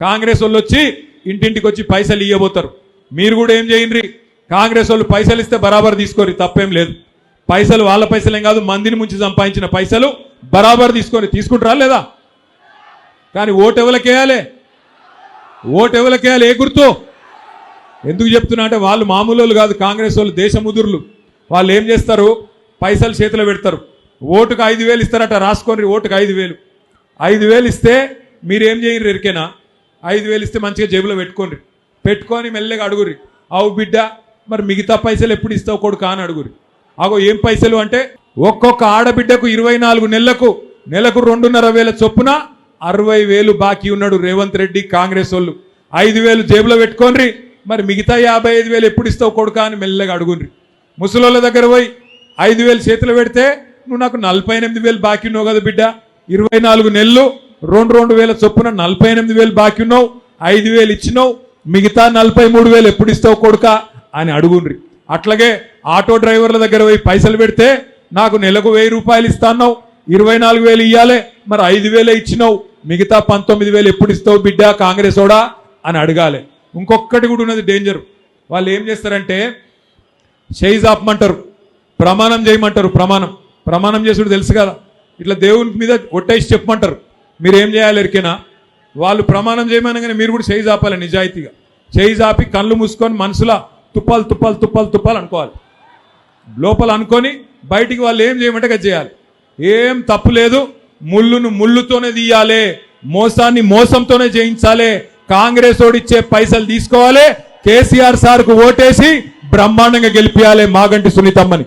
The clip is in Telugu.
కాంగ్రెస్ వాళ్ళు వచ్చి ఇంటింటికి వచ్చి పైసలు ఇవ్వబోతారు. మీరు కూడా ఏం చేయండి, కాంగ్రెస్ వాళ్ళు పైసలు ఇస్తే బరాబర్ తీసుకోరు, తప్పేం లేదు. పైసలు వాళ్ళ పైసలేం కాదు, మందిని ముంచి సంపాదించిన పైసలు బరాబర్ తీసుకుంటారా లేదా? కానీ ఓటు ఎవరికేయాలి? ఓటు ఎవరికేయాలి? ఏ గుర్తు? ఎందుకు చెప్తున్నా అంటే వాళ్ళు మామూలు వాళ్ళు కాదు, కాంగ్రెస్ వాళ్ళు దేశముదురులు. వాళ్ళు ఏం చేస్తారు, పైసలు చేతిలో పెడతారు. ఓటుకు 5,000 ఇస్తారట, రాసుకోండి. ఓటుకు 5,000. 5,000 ఇస్తే మీరేం చేయరు ఎరికేనా? 5,000 ఇస్తే మంచిగా జేబులో పెట్టుకొని మెల్లగా అడుగురి, అవు బిడ్డ మరి మిగతా పైసలు ఎప్పుడు ఇస్తావు కొడుకా అని అడుగురి. అగో ఏం పైసలు అంటే, ఒక్కొక్క ఆడబిడ్డకు 24 నెలలకు 2,500 చొప్పున 60,000 బాకీ ఉన్నాడు రేవంత్ రెడ్డి కాంగ్రెస్ వాళ్ళు. 5,000 జేబులో పెట్టుకోండి, మరి మిగతా 55,000 ఎప్పుడు ఇస్తావు కొడుకా అని మెల్లగా అడుగుండ్రి. ముసలోళ్ళ దగ్గర పోయి 5,000 చేతిలో పెడితే, నువ్వు నాకు 48,000 బాకీ ఉన్నావు కదా బిడ్డ, 24 నెలలు 2,000 చొప్పున 48,000 బాకీ ఉన్నావు, 5,000 ఇచ్చినావు, మిగతా 43,000 ఎప్పుడు ఇస్తావు కొడుకా అని అడుగుండ్రి. అట్లాగే ఆటో డ్రైవర్ల దగ్గర పోయి పైసలు పెడితే, నాకు నెలకు 1,000 రూపాయలు ఇస్తాన్నావు, 24,000 ఇవ్వాలి, మరి 5,000 ఇచ్చినావు, మిగతా 19,000 ఎప్పుడు ఇస్తావు బిడ్డ కాంగ్రెస్ ఓడా అని అడగాలి. ఇంకొకటి కూడా ఉన్నది డేంజర్. వాళ్ళు ఏం చేస్తారంటే చేయి ఆపమంటారు, ప్రమాణం చేయమంటారు. ప్రమాణం చేసుడు తెలుసు కదా, ఇట్లా దేవుని మీద ఒట్టేసి చెప్పమంటారు. మీరు ఏం చేయాలి ఎరికేనా? వాళ్ళు ప్రమాణం చేయమనగానే మీరు కూడా చేయి ఆపాలి. నిజాయితీగా చేయి ఆపి కళ్ళు మూసుకొని మనసులా తుప్పాలు అనుకోవాలి. లోపల అనుకొని బయటికి వాళ్ళు ఏం చేయమంటే అది చేయాలి. ఏం తప్పు లేదు, ముళ్ళును ముళ్ళుతోనే తీయాలి, మోసాన్ని మోసంతోనే చేయించాలి. కాంగ్రెస్ ఓడిచ్చే పైసలు తీసుకోవాలి, కేసీఆర్ సార్కు ఓటేసి బ్రహ్మాండంగా గెలిపియాలి మాగంటి సునీతమ్మని.